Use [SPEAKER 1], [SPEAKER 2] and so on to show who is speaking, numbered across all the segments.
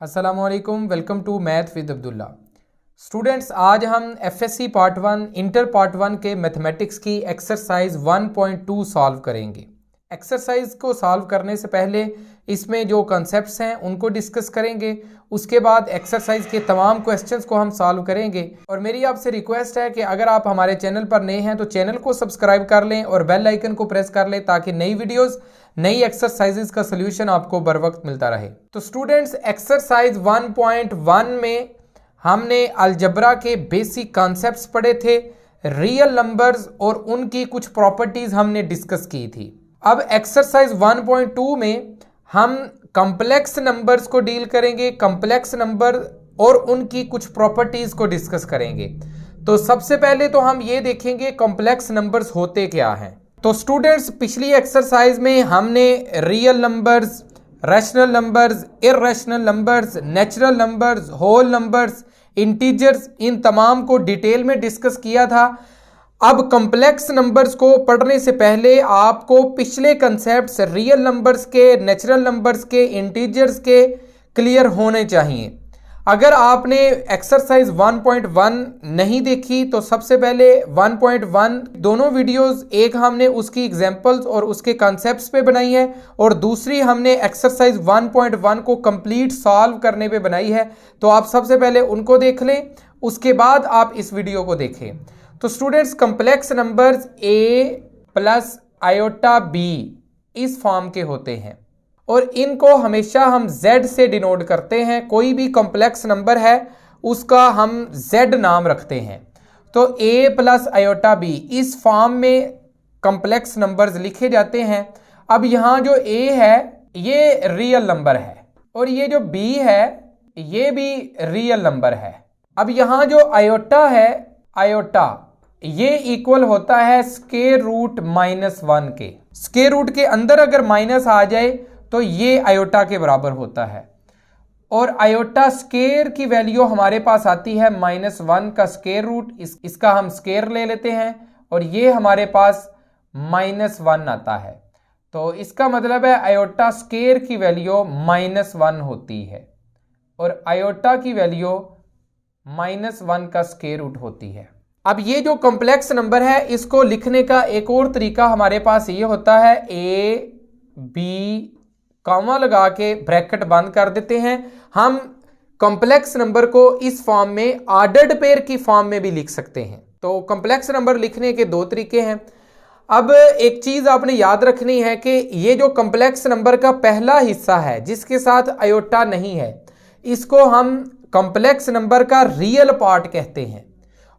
[SPEAKER 1] अस्सलामुअलैकुम, welcome to math with Abdullah. Students, आज हम एफएससी पार्ट 1 इंटर पार्ट 1 के मैथमेटिक्स की एक्सरसाइज 1.2 सॉल्व करेंगे। एक्सरसाइज को सॉल्व करने से पहले इसमें जो कॉन्सेप्ट्स हैं उनको डिस्कस करेंगे। उसके बाद एक्सरसाइज के तमाम क्वेश्चंस को हम सॉल्व करेंगे। और मेरी आपसे रिक्वेस्ट है कि अगर आप हमारे चैनल पर नए हैं तो चैनल को सब्सक्राइब कर लें और बेल आइकन को प्रेस कर लें ताकि नई वीडियोस नई एक्सरसाइजेस का सोल्यूशन आपको बर वक्त मिलता रहे। तो स्टूडेंट्स, एक्सरसाइज 1.1 में हमने अलजबरा के बेसिक कॉन्सेप्ट्स पढ़े थे। रियल नंबर्स और उनकी कुछ प्रॉपर्टीज हमने डिस्कस की थी। अब एक्सरसाइज 1.2 में हम कॉम्प्लेक्स नंबर्स को डील करेंगे। कॉम्प्लेक्स नंबर और उनकी कुछ प्रॉपर्टीज को डिस्कस करेंगे। तो सबसे पहले तो हम ये देखेंगे कॉम्प्लेक्स नंबर्स होते क्या हैं। तो स्टूडेंट्स, पिछली एक्सरसाइज में हमने real numbers, rational numbers, irrational numbers, natural numbers, whole numbers, integers, इन तमाम को डिटेल में डिस्कस किया था। अब कॉम्प्लेक्स नंबर्स को पढ़ने से पहले आपको पिछले कंसेप्ट्स रियल नंबर्स के, नेचुरल नंबर्स के, इंटीजर्स के क्लियर होने चाहिए। अगर आपने एक्सरसाइज 1.1 नहीं देखी तो सबसे पहले 1.1 दोनों वीडियोस, एक हमने उसकी एग्जांपल्स और उसके कॉन्सेप्ट्स पे बनाई है और दूसरी हमने एक्सरसाइज 1.1 को कंप्लीट सॉल्व करने पे बनाई है। तो आप सबसे पहले उनको देख लें, उसके बाद आप इस वीडियो को देखें। तो students, complex numbers a plus iota b इस फॉर्म के होते हैं और इनको हमेशा हम z से डिनोट करते हैं। कोई भी कॉम्प्लेक्स नंबर है उसका हम z नाम रखते हैं। तो a प्लस आयोटा b इस फॉर्म में कॉम्प्लेक्स नंबर्स लिखे जाते हैं। अब यहाँ जो a है ये रियल नंबर है और ये जो b है ये भी रियल नंबर है। अब यहाँ जो आयोटा है, आयोटा ये इक्वल होता है स्क्वायर रूट -1 के। स्क्वायर रूट के अंदर अगर माइनस आ जाए तो ये आयोटा के बराबर होता है और आयोटा स्क्वायर की वैल्यू हमारे पास आती है -1 का स्क्वायर रूट। इसका हम स्क्वायर ले लेते हैं और ये हमारे पास -1 आता है। तो इसका मतलब है आयोटा स्क्वायर की वैल्यू -1 होती है और आयोटा की वैल्यू -1 का स्क्वायर रूट होती है। अब ये जो कॉम्प्लेक्स नंबर है इसको लिखने का एक और तरीका हमारे पास ये होता है, a b कॉमा लगा के ब्रैकेट बंद कर देते हैं। हम कॉम्प्लेक्स नंबर को इस फॉर्म में ऑर्डर्ड पेयर की फॉर्म में भी लिख सकते हैं। तो कॉम्प्लेक्स नंबर लिखने के दो तरीके हैं। अब एक चीज आपने याद रखनी है कि ये जो कॉम्प्लेक्स नंबर का पहला हिस्सा है जिसके साथ आयोटा नहीं है, इसको हम कॉम्प्लेक्स नंबर का रियल पार्ट कहते हैं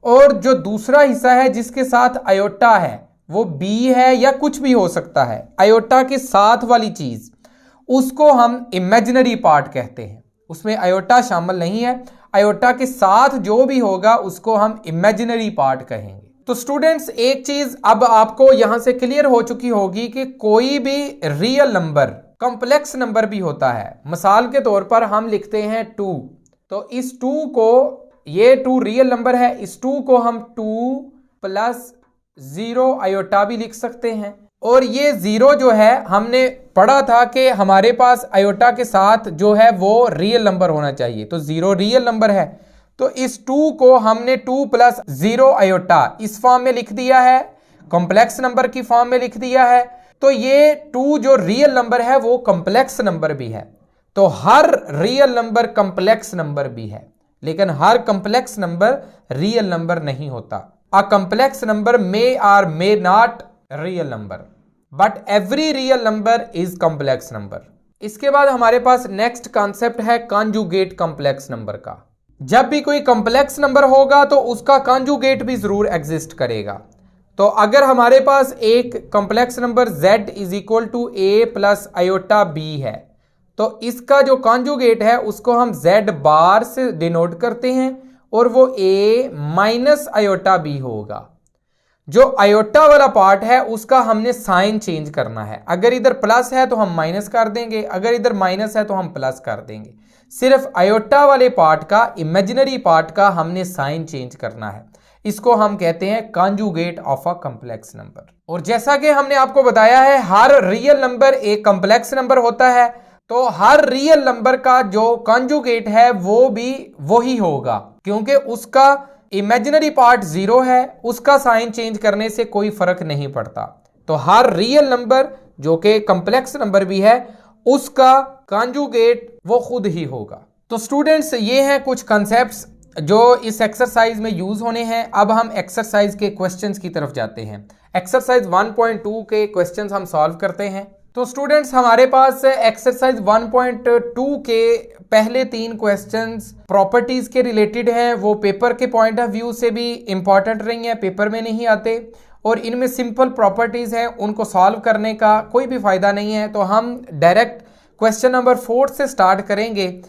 [SPEAKER 1] और जो दूसरा हिस्सा है जिसके साथ आयोटा है वो b है या कुछ भी हो सकता है, आयोटा के साथ वाली चीज, उसको हम इमेजिनरी पार्ट कहते हैं। उसमें आयोटा शामिल नहीं है, आयोटा के साथ जो भी होगा उसको हम इमेजिनरी पार्ट कहेंगे। तो स्टूडेंट्स, एक चीज अब आपको यहां से क्लियर हो चुकी होगी कि कोई भी रियल नंबर कॉम्प्लेक्स नंबर भी होता है। मिसाल के तौर पर हम लिखते हैं 2, तो इस 2 को, ये 2 रियल नंबर है, इस 2 को हम 2 प्लस 0 आयोटा भी लिख सकते हैं। और ये 0 जो है हमने पढ़ा था कि हमारे पास आयोटा के साथ जो है वो रियल नंबर होना चाहिए, तो 0 रियल नंबर है। तो इस 2 को हमने 2 प्लस 0 आयोटा इस फॉर्म में लिख दिया है, कॉम्प्लेक्स नंबर की फॉर्म में लिख दिया है। तो ये 2 जो रियल नंबर है वो कॉम्प्लेक्स नंबर भी है। तो हर रियल नंबर कॉम्प्लेक्स नंबर भी है, लेकिन हर कॉम्प्लेक्स नंबर रियल नंबर नहीं होता। अ कॉम्प्लेक्स नंबर मे और may not real number, but every real number is complex number. इसके बाद हमारे पास नेक्स्ट कॉन्सेप्ट है कॉन्जुगेट कॉम्प्लेक्स नंबर का। जब भी कोई कॉम्प्लेक्स नंबर होगा तो उसका कॉन्जुगेट भी जरूर एग्जिस्ट करेगा। तो अगर हमारे पास एक complex number z is equal to a plus iota b है, तो इसका जो कॉन्जुगेट है उसको हम z बार से डिनोट करते हैं और वो a माइनस आयोटा b होगा। जो आयोटा वाला पार्ट है उसका हमने साइन चेंज करना है। अगर इधर प्लस है तो हम माइनस कर देंगे, अगर इधर माइनस है तो हम प्लस कर देंगे। सिर्फ आयोटा वाले पार्ट का, इमेजिनरी पार्ट का हमने साइन चेंज करना है। इसको हम कहते हैं conjugate of a complex number. और जैसा कि हमने आपको बताया है हर रियल नंबर एक कॉम्प्लेक्स नंबर होता है, तो हर रियल नंबर का जो कॉन्जुगेट है वो भी वही होगा, क्योंकि उसका इमेजिनरी पार्ट 0 है, उसका साइन चेंज करने से कोई फर्क नहीं पड़ता। तो हर रियल नंबर जो कि कॉम्प्लेक्स नंबर भी है उसका कॉन्जुगेट वो खुद ही होगा। तो स्टूडेंट्स, ये हैं कुछ कॉन्सेप्ट्स जो इस एक्सरसाइज में यूज होने हैं। अब हम एक्सरसाइज के क्वेश्चंस की तरफ जाते हैं। एक्सरसाइज 1.2 के क्वेश्चंस हम सॉल्व करते हैं। तो स्टूडेंट्स, हमारे पास एक्सरसाइज 1.2 के पहले 3 क्वेश्चंस प्रॉपर्टीज के रिलेटेड हैं। वो पेपर के पॉइंट ऑफ व्यू से भी इंपॉर्टेंट रही हैं, पेपर में नहीं आते, और इनमें सिंपल प्रॉपर्टीज हैं, उनको सॉल्व करने का कोई भी फायदा नहीं है। तो हम डायरेक्ट क्वेश्चन नंबर 4 से स्टार्ट करेंगे।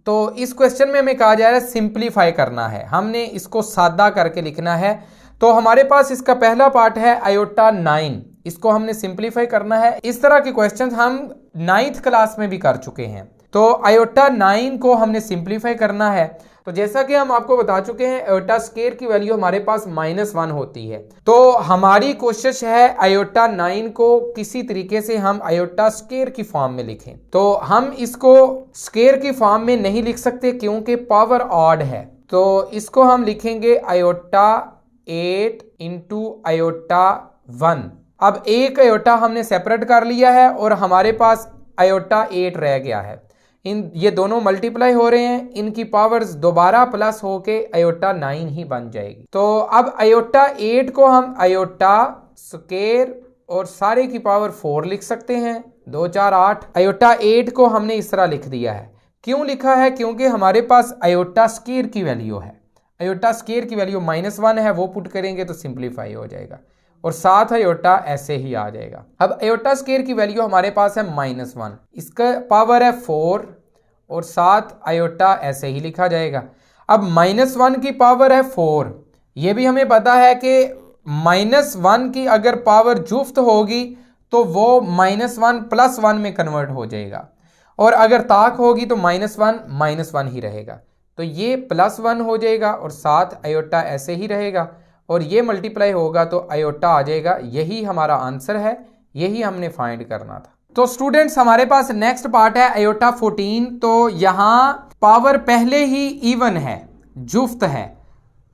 [SPEAKER 1] तो इस क्वेश्चन में हमें कहा जा रहा है सिंप्लीफाई करना है, हमने इसको सादा करके लिखना है। तो हमारे पास इसका पहला पार्ट है आयोटा 9, इसको हमने सिंप्लीफाई करना है। इस तरह के क्वेश्चंस हम 9th क्लास में भी कर चुके हैं। तो आयोटा 9 को हमने सिंप्लीफाई करना है। तो जैसा कि हम आपको बता चुके हैं, आयोटा स्क्वायर की वैल्यू हमारे पास -1 होती है। तो हमारी कोशिश है आयोटा 9 को किसी तरीके से हम आयोटा स्क्वायर की फॉर्म में लिखें। तो हम इसको स्क्वायर की फॉर्म में नहीं लिख सकते क्योंकि पावर ऑड है। तो इसको हम लिखेंगे आयोटा 8 इंटू आयोटा 1। अब एक आयोटा हमने सेपरेट कर लिया है और हमारे पास आयोटा 8 रह गया है। ये दोनों मल्टीप्लाई हो रहे हैं, इनकी पावर्स दोबारा प्लस होके आयोटा 9 ही बन जाएगी। तो अब आयोटा 8 को हम आयोटा स्क्वायर और सारे की पावर 4 लिख सकते हैं, 2 4 8। आयोटा 8 को हमने इस तरह लिख दिया है। क्यों लिखा है? क्योंकि हमारे पास आयोटा स्क्वायर की वैल्यू है। आयोटा स्क्वायर की वैल्यू -1 है, वो पुट करेंगे तो सिंप्लीफाई हो जाएगा और 7 आयोटा ऐसे ही आ जाएगा। अब आयोटा स्क्वायर की वैल्यू हमारे पास है -1, इसका पावर है 4 और 7 आयोटा ऐसे ही लिखा जाएगा। अब -1 की पावर है 4, ये भी हमें पता है कि -1 की अगर पावर जुफ्त होगी तो वो -1 + 1 में कन्वर्ट हो जाएगा, और अगर ताक होगी तो -1 ही रहेगा। तो ये +1 हो जाएगा और 7 आयोटा ऐसे ही रहेगा, और ये मल्टीप्लाई होगा तो आयोटा आ जाएगा। यही हमारा आंसर है, यही हमने फाइंड करना था। तो स्टूडेंट्स, हमारे पास नेक्स्ट पार्ट है आयोटा 14। तो यहाँ पावर पहले ही इवन है, जुफ्त है,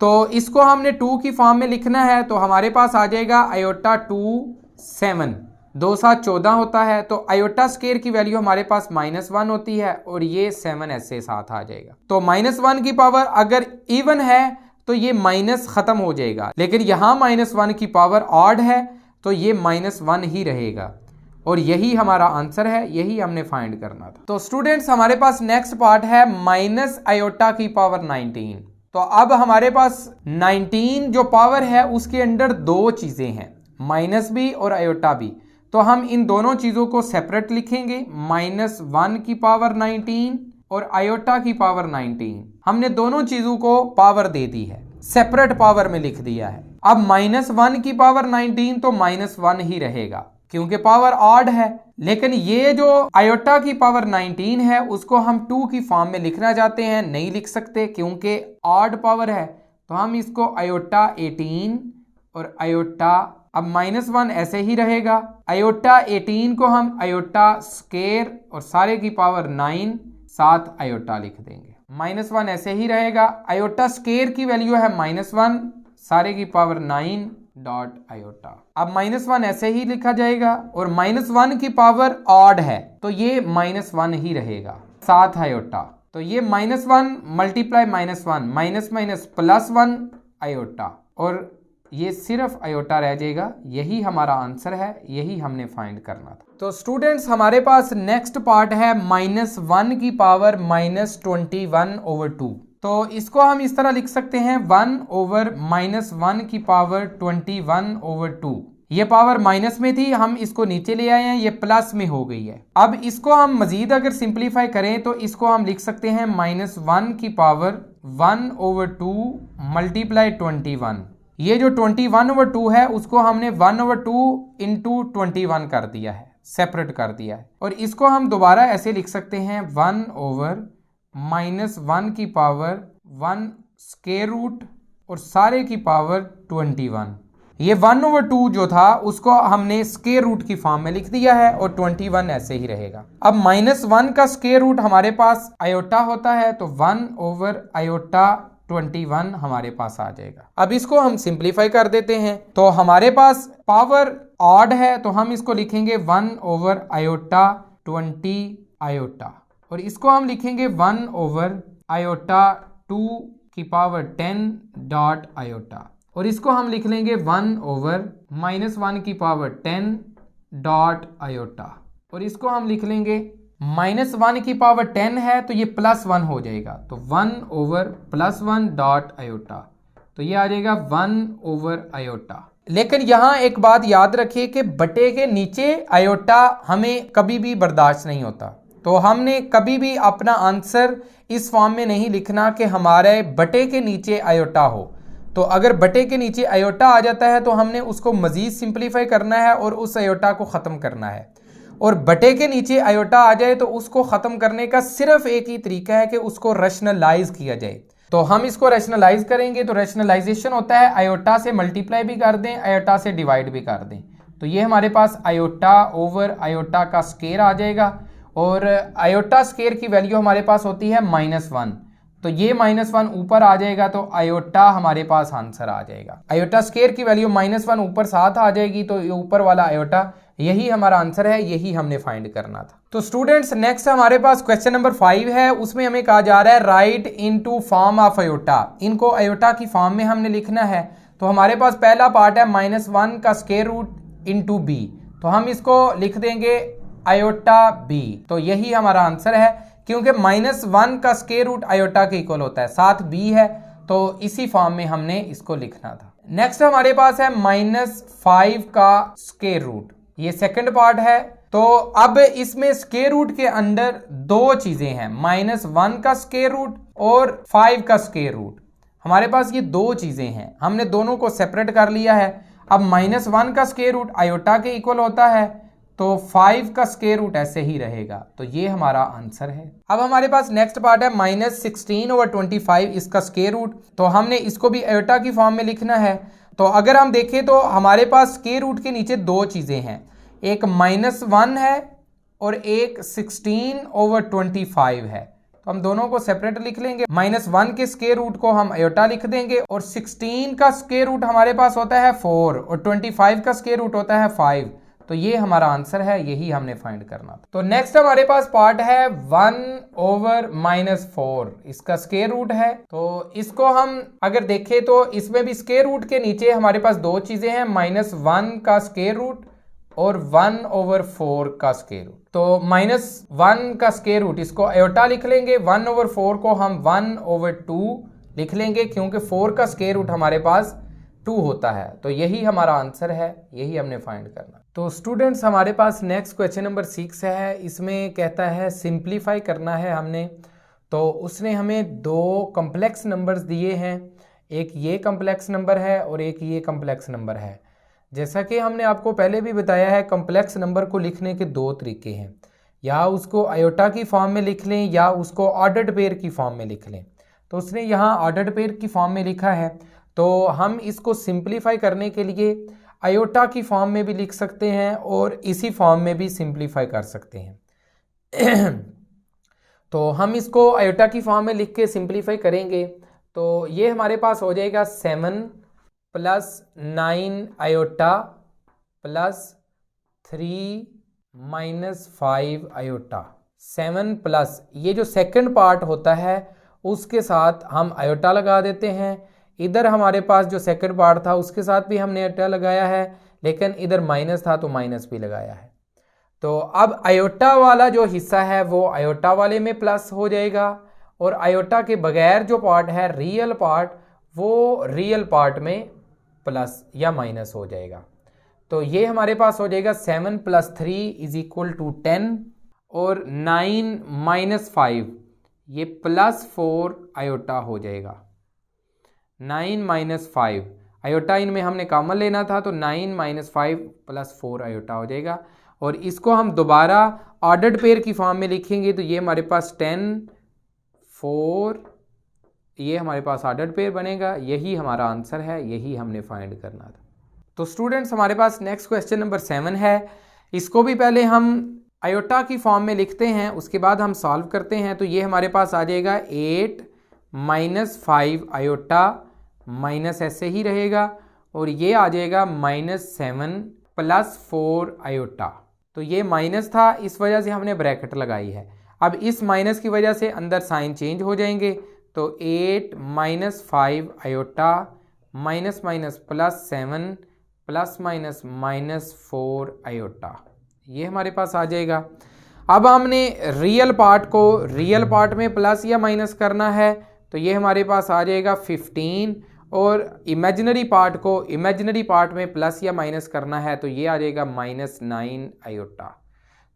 [SPEAKER 1] तो इसको हमने 2 की फॉर्म में लिखना है। तो हमारे पास आ जाएगा आयोटा 2 7, 2 7 14 होता है। तो आयोटा स्क्वायर की वैल्यू हमारे पास -1 होती है और ये 7 ऐसे साथ आ जाएगा। तो -1 की पावर अगर इवन है तो ये माइनस खत्म हो जाएगा, लेकिन यहां -1 की पावर ऑड है तो ये -1 ही रहेगा, और यही हमारा आंसर है, यही हमने फाइंड करना था। तो स्टूडेंट्स, हमारे पास नेक्स्ट पार्ट है माइनस आयोटा की पावर 19। तो अब हमारे पास 19 जो पावर है उसके अंदर 2 चीजें हैं, माइनस भी और आयोटा भी। तो हम इन दोनों चीजों को सेपरेट लिखेंगे, -1 की पावर 19 और आयोटा की पावर 19। हमने दोनों चीजों को पावर दे दी है, सेपरेट पावर में लिख दिया है। अब -1 की पावर 19 तो -1 ही रहेगा क्योंकि पावर ऑड है, लेकिन ये जो आयोटा की पावर 19 है उसको हम 2 की फॉर्म में लिखना चाहते हैं, नहीं लिख सकते क्योंकि ऑड पावर है। तो हम इसको आयोटा 18 और आयोटा, अब -1 ऐसे ही रहेगा। आयोटा 18 को हम आयोटा स्क्वायर और सारे की पावर 9 7 आयोटा लिख देंगे। -1 ऐसे ही रहेगा। आयोटा स्क्वायर की वैल्यू है -1, सारे की पावर 9 डॉट आयोटा। अब -1 ऐसे ही लिखा जाएगा, और -1 की पावर ऑड है तो ये -1 ही रहेगा, 7 आयोटा। तो ये -1 मल्टीप्लाई -1 माइनस +1 आयोटा, और ये सिर्फ आयोटा रह जाएगा। यही हमारा आंसर है, यही हमने फाइंड करना था। तो स्टूडेंट्स, हमारे पास नेक्स्ट पार्ट है -1 की पावर -21/2। तो इसको हम इस तरह लिख सकते हैं 1/-1 की पावर 21/2। ये पावर माइनस में थी, हम इसको नीचे ले आए हैं, ये प्लस में हो गई है। अब इसको हम मजीद अगर सिंप्लीफाई करें तो इसको हम लिख सकते हैं -1 की पावर 1/2 मल्टीप्लाई 21। ये जो 21/2 है उसको हमने 1/2 इंटू 21 कर दिया है, सेपरेट कर दिया है, और इसको हम दोबारा ऐसे लिख सकते हैं 1/-1 की पावर 1 स्क्वायर रूट और सारे की पावर 21। ये 1/2 जो था उसको हमने स्क्वायर रूट की फॉर्म में लिख दिया है और 21 ऐसे ही रहेगा। अब -1 का स्क्वायर रूट हमारे पास आयोटा होता है, तो 1/आयोटा 21 हमारे पास आ जाएगा। अब इसको हम सिंप्लीफाई कर देते हैं, तो हमारे पास पावर ऑड है तो हम इसको लिखेंगे 1/आयोटा 20 और इसको हम लिखेंगे 1/2 और इसको हम लिख लेंगे 1/-1 और इसको हम लिख लेंगे -1 है तो ये +1 हो जाएगा, तो 1/+1 तो ये आ जाएगा 1/। लेकिन यहां एक बात याद रखिए कि बटे के नीचे आयोटा हमें कभी भी बर्दाश्त नहीं होता, तो हमने कभी भी अपना आंसर इस फॉर्म में नहीं लिखना कि हमारे बटे के नीचे आयोटा हो। तो अगर बटे के नीचे आयोटा आ जाता है तो हमने उसको मजीद सिंप्लीफाई करना है और उस आयोटा को ख़त्म करना है, और बटे के नीचे आयोटा आ जाए तो उसको ख़त्म करने का सिर्फ एक ही तरीका है कि उसको रैशनलाइज किया जाए। तो हम इसको रैशनलाइज करेंगे, तो रैशनलाइजेशन होता है आयोटा से मल्टीप्लाई भी कर दें, आयोटा से डिवाइड भी कर दें, तो ये हमारे पास आयोटा का स्क्वायर आ जाएगा और आयोटा स्क्वायर की वैल्यू हमारे पास होती है -1, तो ये -1 ऊपर आ जाएगा तो आयोटा हमारे पास आंसर आ जाएगा। आयोटा स्क्वायर की वैल्यू -1 ऊपर साथ आ जाएगी, तो ये ऊपर वाला आयोटा यही हमारा आंसर है, यही हमने फाइंड करना था। तो स्टूडेंट्स नेक्स्ट हमारे पास क्वेश्चन नंबर 5 है, उसमें हमें कहा जा रहा है right into form of iota. इनको आयोटा की फॉर्म में हमने लिखना है, तो हमारे पास पहला पार्ट है -1 का स्क्वायर रूट इंटू बी, तो हम इसको लिख देंगे आयोटा बी, तो यही हमारा आंसर है, क्योंकि -1 का स्क्वायर रूट आयोटा के इक्वल होता है, साथ बी है, तो इसी फॉर्म में हमने इसको लिखना था। नेक्स्ट हमारे पास है -5 का स्क्वायर रूट, ये सेकंड पार्ट है। तो अब इसमें स्क्वायर रूट के अंदर दो चीजें हैं, -1 का स्क्वायर रूट और 5 का स्क्वायर रूट। हमारे पास ये दो चीजें हैं, हमने दोनों को सेपरेट कर लिया है। अब -1 का स्क्वायर रूट आयोटा के इक्वल होता है, तो 5 का स्क्वायर रूट ऐसे ही रहेगा, तो ये हमारा आंसर है। अब हमारे पास नेक्स्ट पार्ट है -16/25 इसका स्क्वायर रूट, तो हमने इसको भी आयोटा की फॉर्म में लिखना है। तो अगर हम देखें तो हमारे पास स्क्वायर रूट के नीचे दो चीजें हैं, एक -1 है और एक 16/25 है, तो हम दोनों को सेपरेट लिख लेंगे। -1 के स्क्वायर रूट को हम आयोटा लिख देंगे और 16 का स्क्वायर रूट हमारे पास होता है 4 और 25 का स्क्वायर रूट होता है 5, तो ये हमारा आंसर है, यही हमने फाइंड करना था। तो नेक्स्ट हमारे पास पार्ट है 1/-4 इसका स्क्वायर रूट है। तो इसको हम अगर देखें तो इसमें भी स्क्वायर रूट के नीचे हमारे पास दो चीजें हैं, -1 का स्क्वायर रूट और 1/4 का स्क्वायर रूट। तो -1 का स्क्वायर रूट इसको आयोटा लिख लेंगे, 1/4 को हम 1/2 लिख लेंगे, क्योंकि 4 का स्क्वायर रूट हमारे पास 2 होता है, तो यही हमारा आंसर है, यही हमने फाइंड करना। तो स्टूडेंट्स हमारे पास नेक्स्ट क्वेश्चन नंबर 6 है, इसमें कहता है सिंप्लीफाई करना है हमने। तो उसने हमें दो कम्प्लेक्स नंबर्स दिए हैं, एक ये कम्प्लेक्स नंबर है और एक ये कम्प्लेक्स नंबर है। जैसा कि हमने आपको पहले भी बताया है, कम्प्लेक्स नंबर को लिखने के दो तरीके हैं, या उसको आयोटा की फॉर्म में लिख लें या उसको ऑर्डर्ड पेयर की फॉर्म में लिख लें। तो उसने यहाँ ऑर्डर्ड पेयर की फॉर्म में लिखा है, तो हम इसको सिंप्लीफाई करने के लिए आयोटा की फॉर्म में भी लिख सकते हैं और इसी फॉर्म में भी सिंप्लीफाई कर सकते हैं। तो हम इसको आयोटा की फॉर्म में लिख के सिंप्लीफाई करेंगे, तो ये हमारे पास हो जाएगा 7 + 9 आयोटा + 3 - 5 आयोटा। 7 प्लस ये जो सेकंड पार्ट होता है उसके साथ हम आयोटा लगा देते हैं। इधर हमारे पास जो सेकंड पार्ट था उसके साथ भी हमने आयोटा लगाया है, लेकिन इधर माइनस था तो माइनस भी लगाया है। तो अब आयोटा वाला जो हिस्सा है वो आयोटा वाले में प्लस हो जाएगा, और आयोटा के बगैर जो पार्ट है रियल पार्ट, वो रियल पार्ट में प्लस या माइनस हो जाएगा। तो ये हमारे पास हो जाएगा 7 + 3 = 10 और 9 - 5 ये +4 आयोटा हो जाएगा। 9 - 5 आयोटा इनमें हमने कॉमन लेना था, तो 9 - 5 + 4 आयोटा हो जाएगा। और इसको हम दोबारा ऑर्डर्ड पेयर की फॉर्म में लिखेंगे, तो ये हमारे पास 10 4 ये हमारे पास ऑर्डर्ड पेयर बनेगा। यही हमारा आंसर है, यही हमने फाइंड करना था। तो स्टूडेंट्स हमारे पास नेक्स्ट क्वेश्चन नंबर 7 है। इसको भी पहले हम आयोटा की फॉर्म में लिखते हैं, उसके बाद हम सॉल्व करते हैं। तो ये हमारे पास आ जाएगा 8 माइनस 5 आयोटा माइनस ऐसे ही रहेगा, और ये आ जाएगा -7 प्लस 4 आयोटा। तो ये माइनस था, इस वजह से हमने ब्रैकेट लगाई है। अब इस माइनस की वजह से अंदर साइन चेंज हो जाएंगे। तो 8 minus 5 iota minus minus plus 7 plus minus -4 iota, ये हमारे पास आ जाएगा। अब हमने रियल पार्ट को रियल पार्ट में प्लस या माइनस करना है, तो ये हमारे पास आ जाएगा 15, और इमेजिनरी पार्ट को इमेजिनरी पार्ट में प्लस या माइनस करना है, तो ये आ जाएगा -9 आयोटा।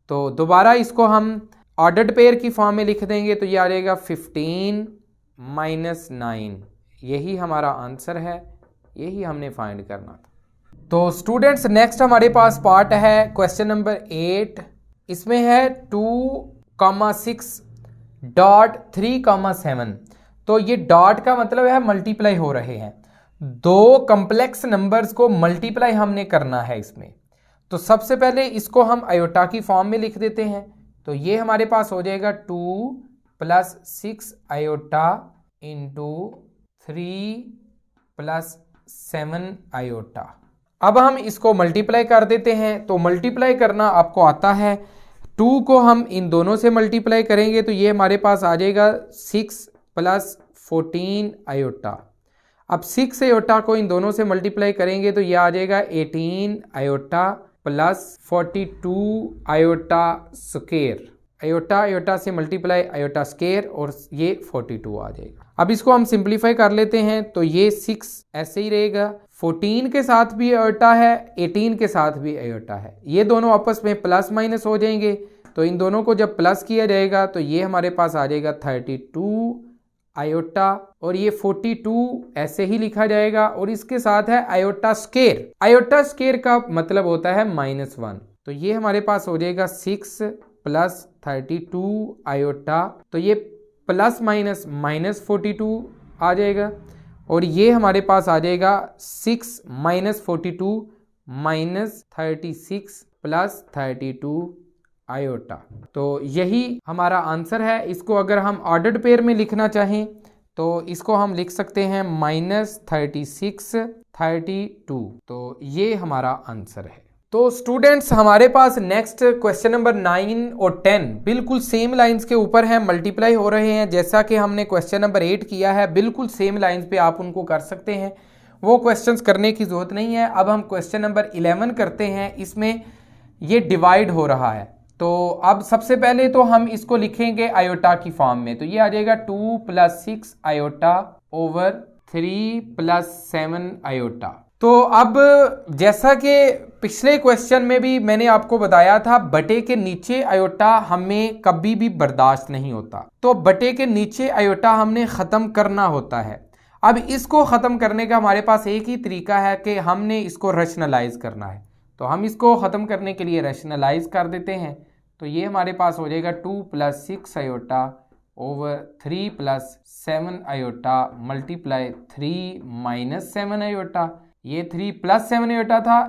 [SPEAKER 1] तो दोबारा इसको हम ऑर्डर्ड पेयर की फॉर्म में लिख देंगे, तो ये आ जाएगा 15 माइनस 9, यही हमारा आंसर है, यही हमने फाइंड करना था। तो स्टूडेंट्स नेक्स्ट हमारे पास पार्ट है क्वेश्चन नंबर 8। इसमें है 2,6 डॉट 3,7। तो ये डॉट का मतलब है मल्टीप्लाई हो रहे हैं, दो कम्प्लेक्स नंबर्स को मल्टीप्लाई हमने करना है इसमें। तो सबसे पहले इसको हम आयोटा की फॉर्म में लिख देते हैं। तो ये हमारे पास हो जाएगा 2 + 6 आयोटा इंटू 3 + 7 आयोटा। अब हम इसको मल्टीप्लाई कर देते हैं। तो मल्टीप्लाई करना आपको आता है, 2 को हम इन दोनों से मल्टीप्लाई करेंगे, तो ये हमारे पास आ जाएगा 6 + 14 आयोटा। अब 6 आयोटा को इन दोनों से मल्टीप्लाई करेंगे, तो ये आ जाएगा 18 iota plus 42 iota square. Iota iota से मल्टीप्लाई आयोटा स्क्वायर, और ये 42 आ जाएगा। अब इसको हम सिंप्लीफाई कर लेते हैं, तो ये 6 ऐसे ही रहेगा, 14 के साथ भी आयोटा है, 18 के साथ भी आयोटा है, ये दोनों आपस में प्लस माइनस हो जाएंगे। तो इन दोनों को जब प्लस किया जाएगा, तो ये हमारे पास आ जाएगा 32 आयोटा, और ये 42 ऐसे ही लिखा जाएगा, और इसके साथ है आयोटा स्क्वायर। आयोटा स्क्वायर का मतलब होता है -1। तो ये हमारे पास हो जाएगा 6 + 32 आयोटा, तो ये प्लस माइनस -42 आ जाएगा, और ये हमारे पास आ जाएगा 6 - 42 -36 + 32 आयोटा। तो यही हमारा आंसर है। इसको अगर हम ऑर्डर्ड पेयर में लिखना चाहें, तो इसको हम लिख सकते हैं -36 32। तो ये हमारा आंसर है। तो स्टूडेंट्स हमारे पास नेक्स्ट क्वेश्चन नंबर 9 और 10 बिल्कुल सेम लाइंस के ऊपर हैं, मल्टीप्लाई हो रहे हैं, जैसा कि हमने क्वेश्चन नंबर 8 किया है। बिल्कुल सेम लाइंस पे आप उनको कर सकते हैं, वो क्वेश्चंस करने की जरूरत नहीं है। अब हम क्वेश्चन नंबर 11 करते हैं। इसमें ये डिवाइड हो रहा है। तो अब सबसे पहले तो हम इसको लिखेंगे आयोटा की फॉर्म में। तो ये आ जाएगा 2 + 6 आयोटा ओवर 3 + 7 आयोटा। तो अब जैसा कि पिछले क्वेश्चन में भी मैंने आपको बताया था, बटे के नीचे आयोटा हमें कभी भी बर्दाश्त नहीं होता। तो बटे के नीचे आयोटा हमने ख़त्म करना होता है। अब इसको ख़त्म करने का हमारे पास एक ही तरीका है कि हमने इसको रैशनलाइज करना है। तो हम इसको ख़त्म करने के लिए रैशनलाइज कर देते हैं। तो ये हमारे पास हो जाएगा 2 + 6 iota over 3 + 7 iota multiply 3 - 7 iota. ये 3 + 7 आयोटा था,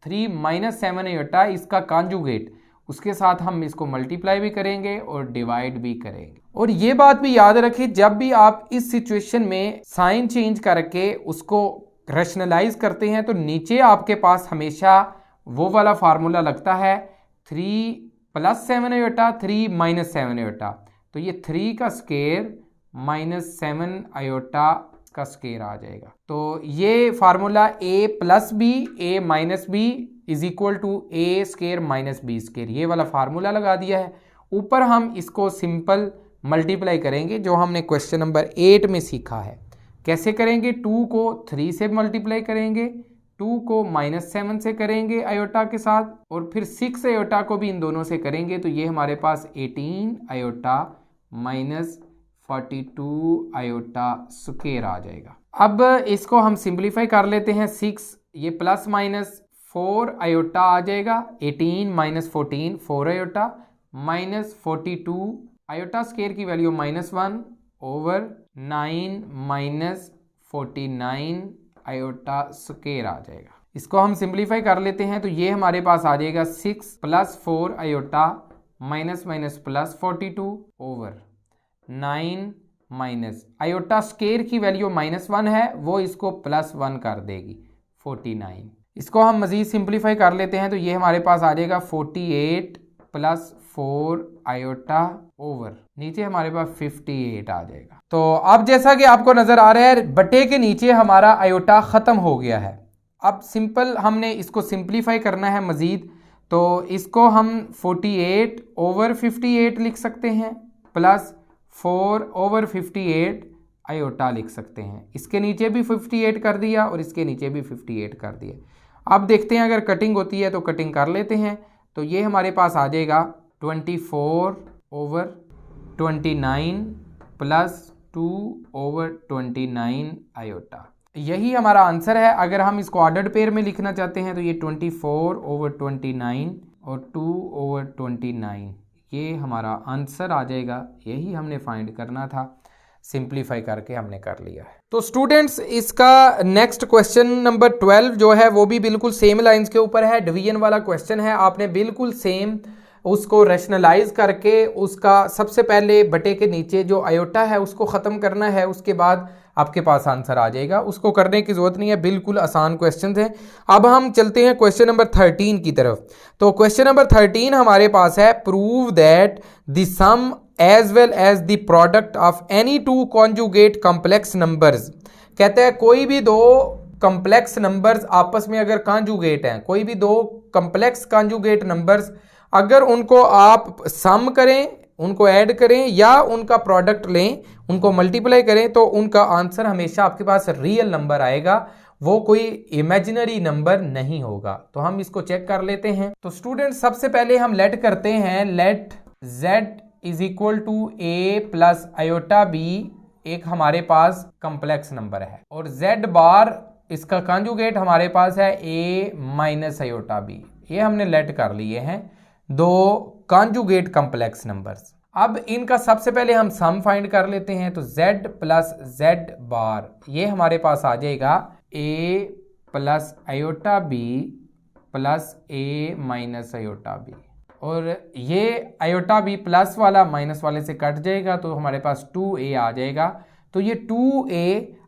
[SPEAKER 1] 3 - 7 आयोटा इसका कॉन्जुगेट, उसके साथ हम इसको मल्टीप्लाई भी करेंगे और डिवाइड भी करेंगे। और ये बात भी याद रखें, जब भी आप इस सिचुएशन में साइन चेंज करके उसको रैशनलाइज करते हैं, तो नीचे आपके पास हमेशा वो वाला फार्मूला लगता है 3 + 7 आयोटा 3 - 7 आयोटा। तो ये 3 का स्क्वायर -7 आयोटा का स्क्वायर आ जाएगा। तो ये formula a + b a - b = a square - b square, ये वाला फार्मूला लगा दिया है। ऊपर हम इसको सिंपल मल्टीप्लाई करेंगे, जो हमने क्वेश्चन नंबर 8 में सीखा है। कैसे करेंगे? 2 को 3 से मल्टीप्लाई करेंगे, 2 को -7 से करेंगे आयोटा के साथ, और फिर 6 आयोटा को भी इन दोनों से करेंगे। तो ये हमारे पास 18 आयोटा -42 आयोटा स्क्वायर आ जाएगा। अब इसको हम सिंप्लीफाई कर लेते हैं। 6 ये +- 4 आयोटा आ जाएगा, 18 - 14 4 आयोटा -42 आयोटा स्क्वायर की वैल्यू -1 ओवर 9 - 49 आयोटा स्क्वायर आ जाएगा। इसको हम सिंप्लीफाई कर लेते हैं तो ये हमारे पास आ जाएगा 6 + 4 iota minus minus plus 42 over 9 minus iota square की वैल्यू -1 है, वो इसको +1 कर देगी 49। इसको हम मज़ीद सिंप्लीफाई कर लेते हैं तो ये हमारे पास आ जाएगा 48 + 4 आयोटा ओवर नीचे हमारे पास 58 आ जाएगा। तो अब जैसा कि आपको नज़र आ रहा है बटे के नीचे हमारा आयोटा ख़त्म हो गया है। अब सिंपल हमने इसको सिंप्लीफाई करना है मज़ीद, तो इसको हम 48 ओवर 58 लिख सकते हैं प्लस 4 ओवर 58 आयोटा लिख सकते हैं। इसके नीचे भी 58 कर दिया और इसके नीचे भी 58 कर दिया। अब देखते हैं अगर कटिंग होती है तो कटिंग कर लेते हैं। तो ये हमारे पास आ जाएगा 24 ओवर 29 प्लस 2 ओवर 29 आयोटा। यही हमारा आंसर है। अगर हम इसको ऑर्डर्ड पेयर में लिखना चाहते हैं तो ये 24 ओवर 29 और 2 ओवर 29 ये हमारा आंसर आ जाएगा। यही हमने फाइंड करना था, सिंप्लीफाई करके हमने कर लिया है। तो स्टूडेंट्स इसका नेक्स्ट क्वेश्चन नंबर 12 जो है वो भी बिल्कुल सेम लाइंस के ऊपर है, डिवीजन वाला क्वेश्चन है। आपने बिल्कुल सेम उसको रैशनलाइज करके उसका सबसे पहले बटे के नीचे जो आयोटा है उसको ख़त्म करना है, उसके बाद आपके पास आंसर आ जाएगा। उसको करने की ज़रूरत नहीं है, बिल्कुल आसान क्वेश्चन हैं। अब हम चलते हैं क्वेश्चन नंबर 13 की तरफ। तो क्वेश्चन नंबर 13 हमारे पास है, prove that the sum as well as the product of any two conjugate complex numbers. कहते हैं कोई भी दो कॉम्प्लेक्स नंबर्स आपस में अगर कॉन्जुगेट हैं, कोई भी दो कॉम्प्लेक्स कॉन्जुगेट नंबर्स अगर उनको आप सम करें, उनको ऐड करें या उनका प्रोडक्ट लें, उनको मल्टीप्लाई करें तो उनका आंसर हमेशा आपके पास रियल नंबर आएगा, वो कोई इमेजिनरी नंबर नहीं होगा। तो हम इसको चेक कर लेते हैं। तो स्टूडेंट सबसे पहले हम लेट करते हैं, let z is equal to a plus iota b एक हमारे पास कॉम्प्लेक्स नंबर है और z बार इसका कॉन्जुगेट हमारे पास है a माइनस आयोटा b। ये हमने लेट कर लिए हैं दो कॉन्जुगेट कॉम्प्लेक्स नंबर्स। अब इनका सबसे पहले हम सम फाइंड कर लेते हैं। तो z प्लस z बार ये हमारे पास आ जाएगा a plus iota b plus a minus iota b, और ये आयोटा b प्लस वाला माइनस वाले से कट जाएगा तो हमारे पास 2a आ जाएगा। तो ये 2a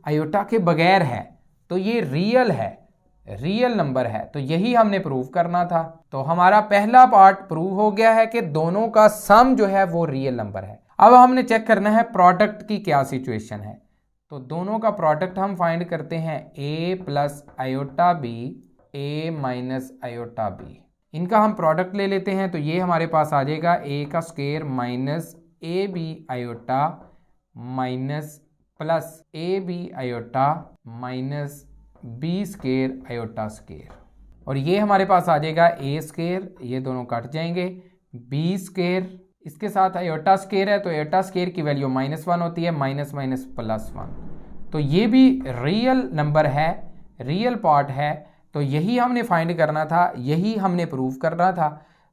[SPEAKER 1] आयोटा के बगैर है तो ये रियल है, रियल नंबर है। तो यही हमने प्रूव करना था। तो हमारा पहला पार्ट प्रूव हो गया है कि दोनों का सम जो है वो रियल नंबर है। अब हमने चेक करना है प्रोडक्ट की क्या सिचुएशन है। तो दोनों का प्रोडक्ट हम फाइंड करते हैं a plus iota b a minus iota b। इनका हम प्रोडक्ट ले लेते हैं तो ये हमारे पास आ जाएगा a का square minus A B iota minus plus A B iota minus B square iota square, और ये हमारे पास आ जाएगा ए स्क्वायर, ये दोनों कट जाएंगे, बी स्क्वायर इसके साथ आयोटा स्क्वायर है तो आयोटा स्क्वायर की वैल्यू -1 होती है, माइनस माइनस +1। तो ये भी रियल नंबर है, रियल पार्ट है। तो यही हमने फाइंड करना था, यही हमने प्रूव करना था।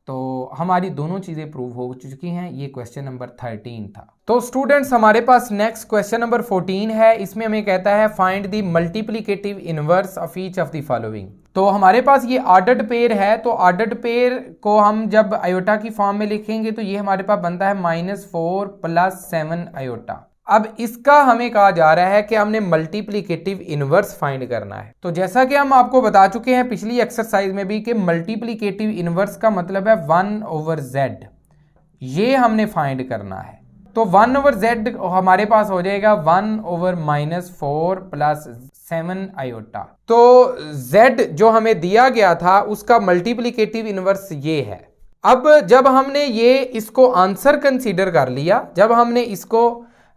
[SPEAKER 1] तो हमारी दोनों चीज़ें प्रूव हो चुकी हैं। ये क्वेश्चन नंबर 13 था। तो स्टूडेंट्स हमारे पास नेक्स्ट क्वेश्चन नंबर 14 है। इसमें हमें कहता है find the multiplicative inverse of each of the following. तो हमारे पास ये ऑर्डर्ड पेयर है, तो ऑर्डर्ड पेयर को हम जब आयोटा की फॉर्म में लिखेंगे तो ये हमारे पास बनता है -4 + 7 आयोटा। अब इसका हमें कहा जा रहा है कि हमने मल्टीप्लिकेटिव इनवर्स फाइंड करना है। तो जैसा कि हम आपको बता चुके हैं पिछली एक्सरसाइज में भी कि मल्टीप्लिकेटिव इनवर्स का मतलब है 1/z, ये हमने फाइंड करना है। तो 1/z हमारे पास हो जाएगा 1/-4 + 7 आयोटा। तो z जो हमें दिया गया था उसका मल्टीप्लिकेटिव इनवर्स ये है। अब जब हमने ये इसको आंसर कंसीडर कर लिया, जब हमने इसको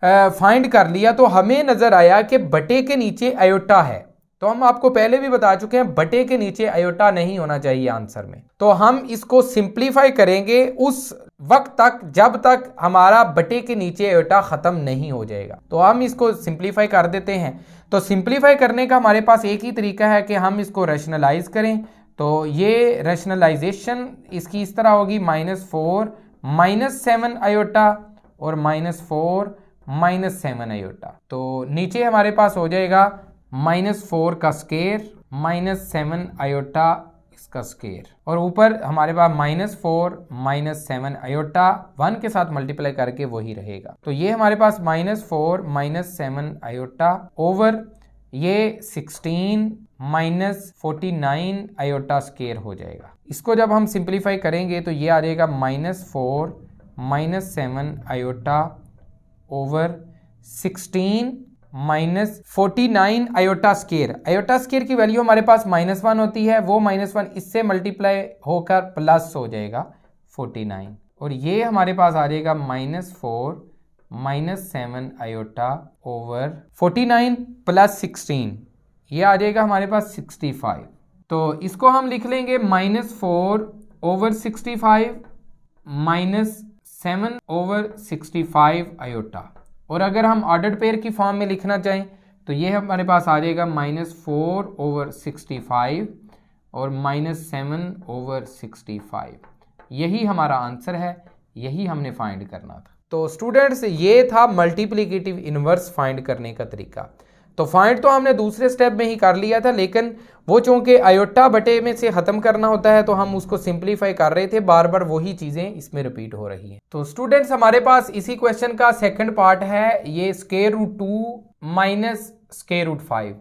[SPEAKER 1] फाइंड कर लिया तो हमें नजर आया कि बटे के नीचे आयोटा है। तो हम आपको पहले भी बता चुके हैं बटे के नीचे आयोटा नहीं होना चाहिए आंसर में। तो हम इसको सिंप्लीफाई करेंगे उस वक्त तक जब तक हमारा बटे के नीचे आयोटा खत्म नहीं हो जाएगा। तो हम इसको सिंप्लीफाई कर देते हैं। तो सिंप्लीफाई करने का हमारे पास एक ही तरीका है कि हम इसको रैशनलाइज करें। तो ये रैशनलाइजेशन इसकी इस तरह होगी, -4 -7 आयोटा और -4 -7 आयोटा। तो नीचे हमारे पास हो जाएगा -4 का स्केयर -7 आयोटा इसका स्केयर, और ऊपर हमारे पास -4 -7 आयोटा 1 के साथ मल्टीप्लाई करके वही रहेगा। तो ये हमारे पास -4 -7 आयोटा ओवर ये 16 -49 आयोटा स्केयर हो जाएगा। इसको जब हम सिंप्लीफाई करेंगे तो ये आ जाएगा -4 -7 iota over 16 -49 iota square. Iota square की वैल्यू हमारे पास -1 होती है, वो -1 इससे मल्टीप्लाई होकर प्लस हो जाएगा 49, और ये हमारे पास आ जाएगा -4 -7 आयोटा ओवर 49 + 16, ये आ जाएगा हमारे पास 65। तो इसको हम लिख लेंगे -4 ओवर 65 -7 ओवर 65 आयोटा, और अगर हम ऑर्डर्ड पेयर की फॉर्म में लिखना चाहें तो ये हमारे पास आ जाएगा -4 ओवर 65 और -7 ओवर 65। यही हमारा आंसर है, यही हमने फाइंड करना था। तो स्टूडेंट्स ये था मल्टीप्लिकेटिव इनवर्स फाइंड करने का तरीका। तो फाइंड तो हमने दूसरे स्टेप में ही कर लिया था, लेकिन वो चूंकि आयोटा बटे में से ख़त्म करना होता है तो हम उसको सिंप्लीफाई कर रहे थे, बार बार वही चीज़ें इसमें रिपीट हो रही हैं। तो स्टूडेंट्स हमारे पास इसी क्वेश्चन का सेकंड पार्ट है, ये √2 - √5।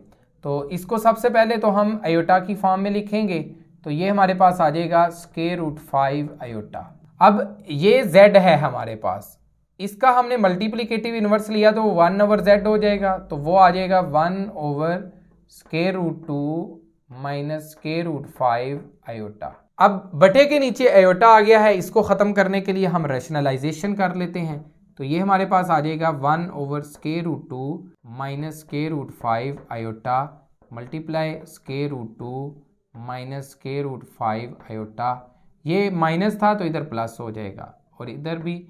[SPEAKER 1] तो इसको सबसे पहले तो हम आयोटा की फॉर्म में लिखेंगे, तो ये हमारे पास आ जाएगा √5 आयोटा। अब ये z है हमारे पास, इसका हमने मल्टीप्लिकेटिव इनवर्स लिया तो 1/z हो जाएगा, तो वो आ जाएगा 1/√2 -√5 आयोटा। अब बटे के नीचे आयोटा आ गया है, इसको ख़त्म करने के लिए हम रैशनलाइजेशन कर लेते हैं, तो ये हमारे पास आ जाएगा 1/√2 -√5 आयोटा मल्टीप्लाई √2 -√5 आयोटा। ये माइनस था तो इधर प्लस हो जाएगा, और इधर भी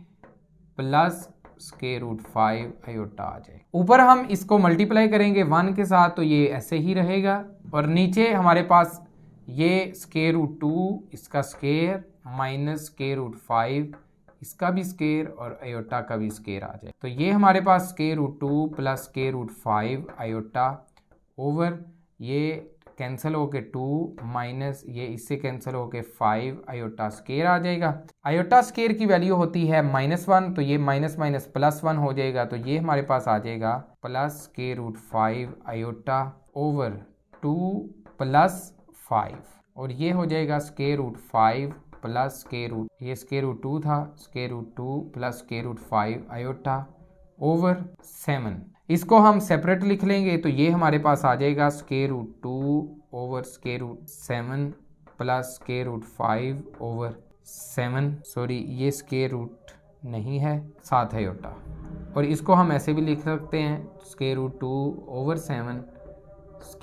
[SPEAKER 1] प्लस √5 आयोटा आ जाए। ऊपर हम इसको मल्टीप्लाई करेंगे 1 के साथ तो ये ऐसे ही रहेगा, और नीचे हमारे पास ये √2 इसका स्केयर -√5 इसका भी स्केयर और आयोटा का भी स्केयर आ जाए। तो ये हमारे पास √2 + √5 आयोटा ओवर ये कैंसिल होके 2 माइनस ये इससे कैंसिल होके 5 आयोटा स्केयर आ जाएगा। आयोटा स्केयर की वैल्यू होती है -1, तो ये माइनस +1 हो जाएगा, तो ये हमारे पास आ जाएगा +√5 आयोटा ओवर 2 + 5, और ये हो जाएगा √5 प्लस ये √2 था, √2 + √5 आयोटा ओवर 7। इसको हम सेपरेट लिख लेंगे, तो ये हमारे पास आ जाएगा √2 ओवर √7 प्लस √5 ओवर 7, सॉरी ये √, नहीं है 7 आयोटा, और इसको हम ऐसे भी लिख सकते हैं √2 ओवर 7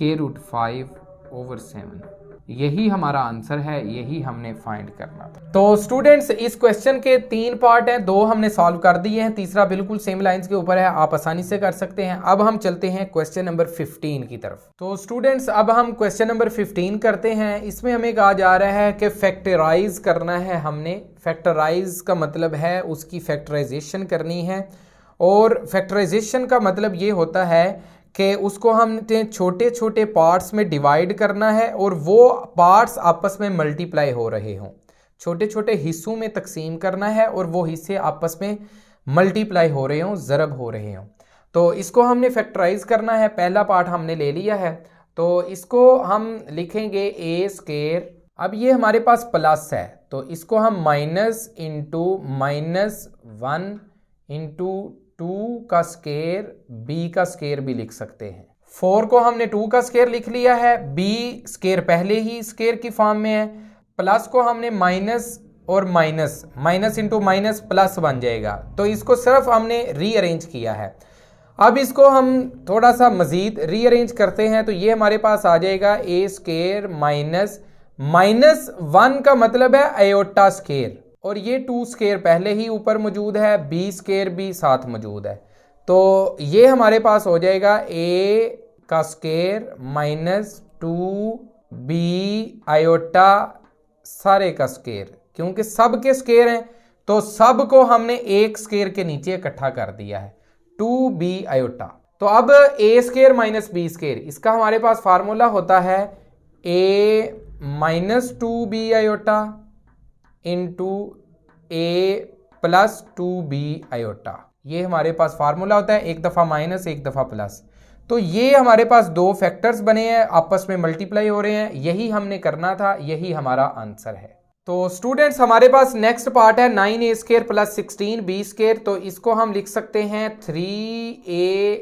[SPEAKER 1] √5 ओवर 7। यही हमारा आंसर है, यही हमने फाइंड करना था। तो स्टूडेंट्स इस क्वेश्चन के 3 पार्ट हैं, 2 हमने सॉल्व कर दिए हैं, तीसरा बिल्कुल सेम लाइंस के ऊपर है, आप आसानी से कर सकते हैं। अब हम चलते हैं क्वेश्चन नंबर 15 की तरफ। तो स्टूडेंट्स अब हम क्वेश्चन नंबर 15 करते हैं। इसमें हमें कहा जा रहा है कि फैक्टराइज करना है हमने। फैक्टराइज का मतलब है उसकी फैक्टराइजेशन करनी है, और फैक्टराइजेशन का मतलब ये होता है कि उसको हमने छोटे छोटे पार्ट्स में डिवाइड करना है और वो पार्ट्स आपस में मल्टीप्लाई हो रहे हों। छोटे छोटे हिस्सों में तकसीम करना है और वो हिस्से आपस में मल्टीप्लाई हो रहे हों, ज़रब हो रहे हों। तो इसको हमने फैक्टराइज करना है। पहला पार्ट हमने ले लिया है, तो इसको हम लिखेंगे a²। अब ये हमारे पास प्लस है, तो इसको हम माइनस इंटू -1 इंटू 2 का स्केयर b का स्केयर भी लिख सकते हैं। 4 को हमने 2 का स्केयर लिख लिया है, b स्केयर पहले ही स्केयर की फॉर्म में है, प्लस को हमने माइनस और माइनस इंटू माइनस प्लस बन जाएगा, तो इसको सिर्फ हमने रीअरेंज किया है। अब इसको हम थोड़ा सा मजीद रीअरेंज करते हैं, तो ये हमारे पास आ जाएगा a² -1 का मतलब है आयोटा स्केयर, और ये 2 स्केयर पहले ही ऊपर मौजूद है, b स्केयर भी साथ मौजूद है, तो ये हमारे पास हो जाएगा a का स्केयर -2b आयोटा सारे का स्केयर, क्योंकि सब के स्केयर हैं तो सब को हमने एक स्केयर के नीचे इकट्ठा कर दिया है 2b आयोटा। तो अब ए स्केयर माइनस बी स्केयर, इसका हमारे पास फार्मूला होता है ए माइनस 2b आयोटा इंटू ए प्लस 2b आयोटा। ये हमारे पास फार्मूला होता है, एक दफ़ा माइनस एक दफ़ा प्लस। तो ये हमारे पास दो फैक्टर्स बने हैं, आपस में मल्टीप्लाई हो रहे हैं, यही हमने करना था, यही हमारा आंसर है। तो स्टूडेंट्स हमारे पास नेक्स्ट पार्ट है 9a square plus 16b square. तो इसको हम लिख सकते हैं 3a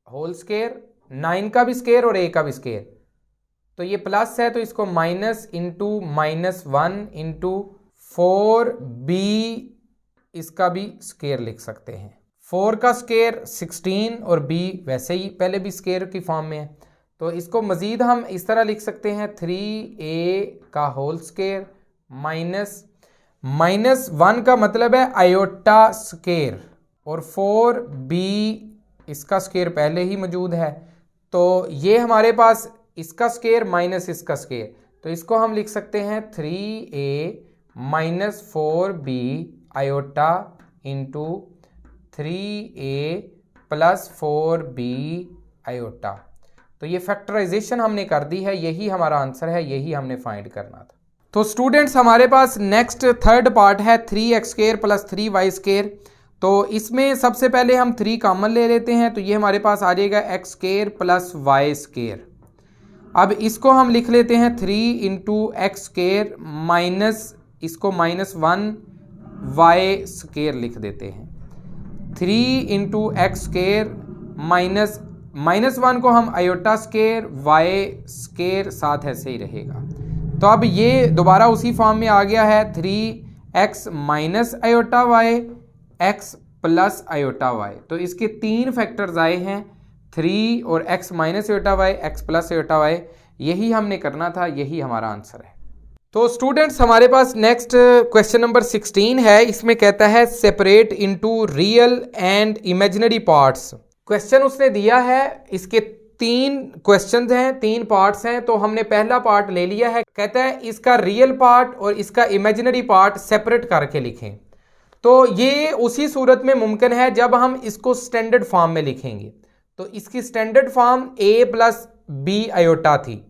[SPEAKER 1] होल स्केयर, 9 का भी स्केयर और a का भी स्केयर। तो ये प्लस है तो इसको माइनस इंटू -1 इंटू 4b इसका भी स्केयर लिख सकते हैं। 4 का स्केयर 16 और b वैसे ही पहले भी स्केयर की फॉर्म में है, तो इसको मज़ीद हम इस तरह लिख सकते हैं 3a का होल स्केयर माइनस 1 का मतलब है आयोटा स्केयर, और 4b इसका स्केयर पहले ही मौजूद है। तो ये हमारे पास इसका स्केयर माइनस इसका स्केयर, तो इसको हम लिख सकते हैं 3a minus 4b iota into 3a plus 4b iota. तो ये फैक्टराइजेशन हमने कर दी है, यही हमारा आंसर है, यही हमने फाइंड करना था। तो स्टूडेंट्स हमारे पास नेक्स्ट थर्ड पार्ट है 3x square plus 3y square. तो इसमें सबसे पहले हम 3 कॉमन ले लेते हैं, तो ये हमारे पास आ जाएगा x square plus y square. अब इसको हम लिख लेते हैं 3 इंटू एक्स स्केयर माइनस इसको -1 y स्केयर लिख देते हैं। 3 इंटू एक्स स्केयर माइनस 1 को हम आयोटा स्केयर y स्केयर साथ ऐसे ही रहेगा। तो अब ये दोबारा उसी फॉर्म में आ गया है 3x minus iota y x plus iota y। तो इसके 3 फैक्टर्स आए हैं, 3 और x minus iota y x plus iota y, यही हमने करना था, यही हमारा आंसर है। तो स्टूडेंट्स हमारे पास नेक्स्ट क्वेश्चन नंबर 16 है। इसमें कहता है separate into real and imaginary parts. Question उसने दिया है, इसके 3 क्वेश्चंस हैं, 3 पार्ट्स हैं। तो हमने पहला पार्ट ले लिया है, कहता है इसका रियल पार्ट और इसका इमेजिनरी पार्ट सेपरेट करके लिखें। तो ये उसी सूरत में मुमकिन है जब हम इसको स्टैंडर्ड फॉर्म में लिखेंगे। तो इसकी standard form a plus b iota थी,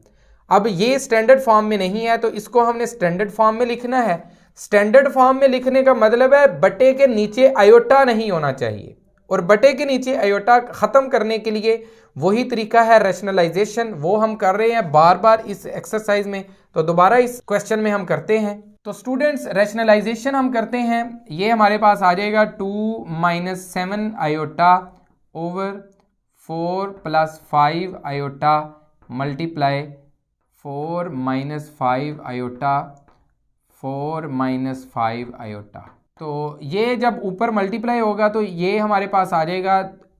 [SPEAKER 1] अब ये स्टैंडर्ड फॉर्म में नहीं है, तो इसको हमने स्टैंडर्ड फॉर्म में लिखना है। स्टैंडर्ड फॉर्म में लिखने का मतलब है बटे के नीचे आयोटा नहीं होना चाहिए, और बटे के नीचे आयोटा ख़त्म करने के लिए वही तरीका है रैशनलाइजेशन, वो हम कर रहे हैं बार बार इस एक्सरसाइज में। तो दोबारा इस क्वेश्चन में हम करते हैं। तो स्टूडेंट्स रैशनलाइजेशन हम करते हैं, ये हमारे पास आ जाएगा 2 minus 7 iota over 4 plus 5 iota multiply 4 minus 5 iota 4 minus 5 iota. तो ये जब ऊपर मल्टीप्लाई होगा तो ये हमारे पास आ जाएगा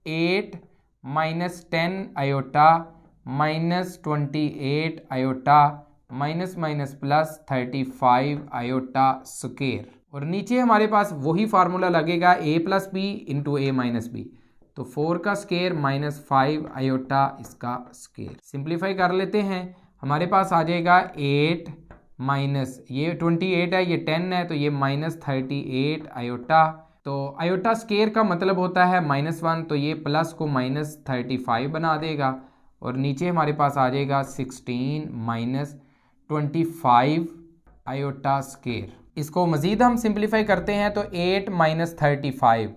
[SPEAKER 1] 8 minus 10 iota minus 28 iota minus minus plus 35 iota square, और नीचे हमारे पास वही फार्मूला लगेगा a plus B into A minus B. तो 4 का स्क्वायर माइनस 5 आयोटा इसका स्क्वायर। सिंप्लीफाई कर लेते हैं, हमारे पास आ जाएगा 8 माइनस ये 28 है, ये 10 है, तो ये माइनस 38 आयोटा। तो आयोटा स्क्वायर का मतलब होता है -1, तो ये प्लस को माइनस 35 बना देगा, और नीचे हमारे पास आ जाएगा 16 माइनस 25 आयोटा स्क्वायर। इसको मज़ीद हम सिंप्लीफाई करते हैं तो 8 माइनस 35,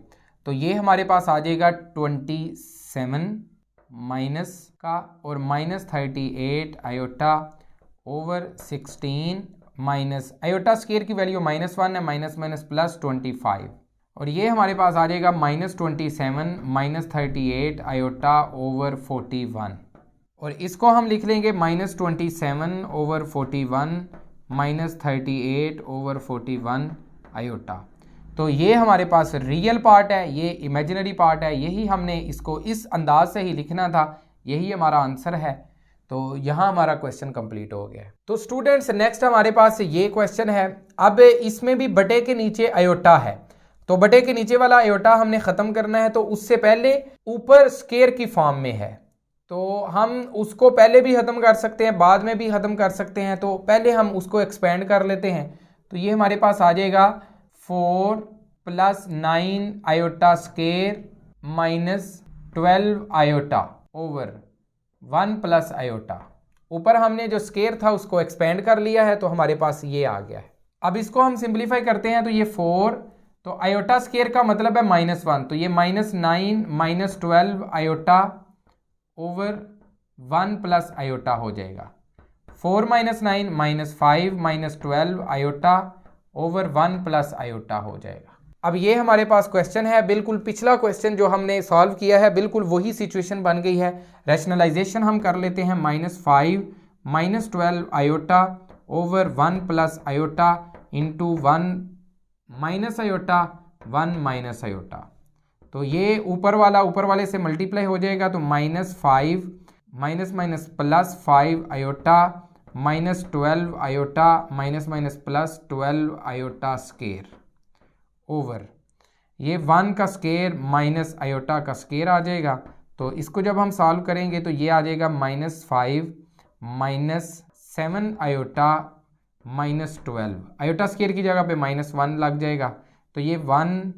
[SPEAKER 1] तो ये हमारे पास आ जाएगा 27 माइनस का और minus 38 iota over 16 minus iota square की वैल्यू -1 है, माइनस माइनस प्लस 25, और ये हमारे पास आ जाएगा -27 माइनस 38 आयोटा ओवर 41, और इसको हम लिख लेंगे -27 ओवर 41 माइनस 38 ओवर 41 आयोटा। तो ये हमारे पास रियल पार्ट है, ये इमेजिनरी पार्ट है, यही हमने इसको इस अंदाज से ही लिखना था, यही हमारा आंसर है। तो यहाँ हमारा क्वेश्चन कंप्लीट हो गया है। तो स्टूडेंट्स नेक्स्ट हमारे पास ये क्वेश्चन है, अब इसमें भी बटे के नीचे आयोटा है, तो बटे के नीचे वाला आयोटा हमने ख़त्म करना है। तो उससे पहले ऊपर स्क्वायर की फॉर्म में है, तो हम उसको पहले भी ख़त्म कर सकते हैं, बाद में भी ख़त्म कर सकते हैं। तो पहले हम उसको एक्सपेंड कर लेते हैं, तो ये हमारे पास आ जाएगा 4 plus 9 iota square minus 12 iota over 1 plus iota. ऊपर हमने जो स्केयर था उसको एक्सपेंड कर लिया है तो हमारे पास ये आ गया है। अब इसको हम सिंप्लीफाई करते हैं तो ये 4, तो आयोटा स्केयर का मतलब है -1, तो ये -9 minus 12 iota over 1 plus iota हो जाएगा। 4 - 9 -5 - 12 आयोटा ओवर 1 प्लस आयोटा हो जाएगा। अब ये हमारे पास क्वेश्चन है, बिल्कुल पिछला क्वेश्चन जो हमने सॉल्व किया है बिल्कुल वही सिचुएशन बन गई है। रैशनलाइजेशन हम कर लेते हैं, -5 - 12 iota over 1 plus iota into 1 minus iota 1 minus iota. तो ये ऊपर वाले से मल्टीप्लाई हो जाएगा तो -5 minus plus 5 iota -12 iota minus plus 12 iota square over ये 1 का स्केयर माइनस आयोटा का स्केयर आ जाएगा। तो इसको जब हम सॉल्व करेंगे तो ये आ जाएगा -5 - 7 आयोटा -12 आयोटा स्केयर की जगह पे -1 लग जाएगा। तो ये 1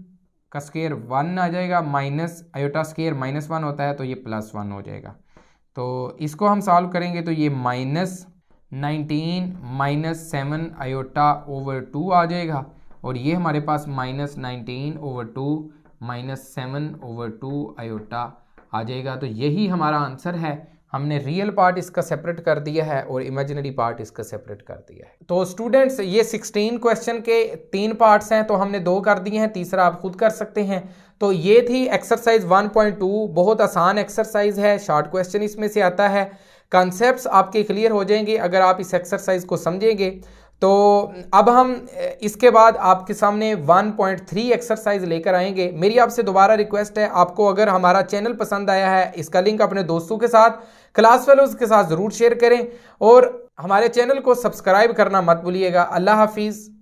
[SPEAKER 1] का स्केयर 1 आ जाएगा, माइनस आयोटा स्केयर -1 होता है तो ये +1 हो जाएगा। तो इसको हम सॉल्व करेंगे तो ये -19 - 7 आयोटा ओवर 2 आ जाएगा और ये हमारे पास -19 ओवर 2 -7 ओवर 2 आयोटा आ जाएगा। तो यही हमारा आंसर है। हमने रियल पार्ट इसका सेपरेट कर दिया है और इमेजिनरी पार्ट इसका सेपरेट कर दिया है। तो स्टूडेंट्स ये 16 क्वेश्चन के 3 पार्ट्स हैं, तो हमने 2 कर दिए हैं, तीसरा आप खुद कर सकते हैं। तो ये थी एक्सरसाइज 1.2, बहुत आसान एक्सरसाइज है, शॉर्ट क्वेश्चन इसमें से आता है। कॉन्सेप्ट्स आपके क्लियर हो जाएंगे अगर आप इस एक्सरसाइज को समझेंगे। तो अब हम इसके बाद आपके सामने 1.3 एक्सरसाइज लेकर आएंगे। मेरी आपसे दोबारा रिक्वेस्ट है, आपको अगर हमारा चैनल पसंद आया है इसका लिंक अपने दोस्तों के साथ, क्लास फेलोज के साथ ज़रूर शेयर करें और हमारे चैनल को सब्सक्राइब करना मत भूलिएगा। अल्लाह हाफिज़।